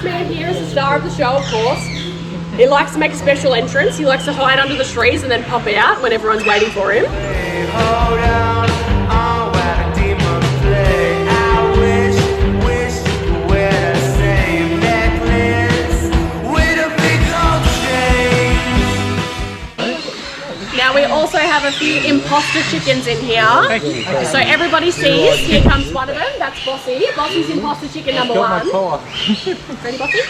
man here is the star of the show, of course. He likes to make a special entrance. He likes to hide under the trees and then pop out when everyone's waiting for him. Hold on, oh, what a demon play. I wish you could wear the same necklace with a big gold chain. Now we also have a few imposter chickens in here. So everybody sees, here comes one of them, that's Bossy. Bossy's imposter chicken number one. Ready, Bossy?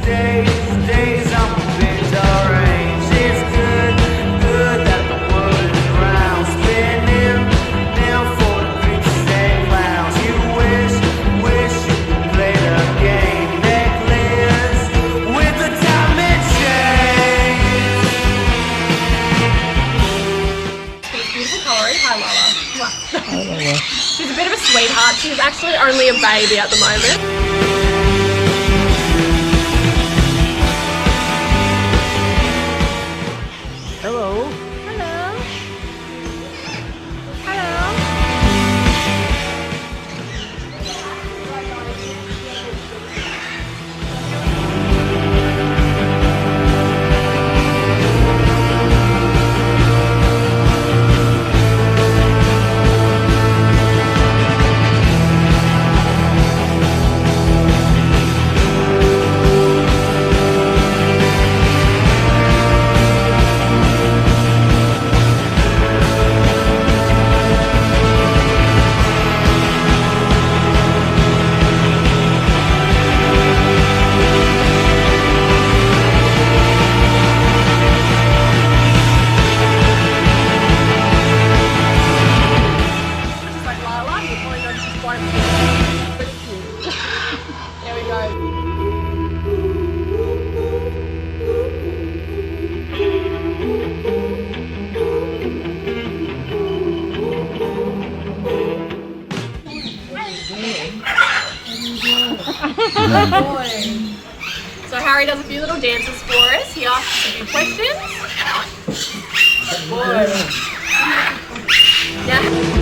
Days I'm a bit orange. It's good that the world is round. Spinning now for the creatures and clowns. You wish you could play the game. Necklace with the diamond chain. She's beautiful colouring. Hi, Lola. She's a bit of a sweetheart. She's actually only a baby at the moment. Hello. Hello. Hello. There we go. So Harry does a few little dances for us. He asks a few questions. Boy. Yeah.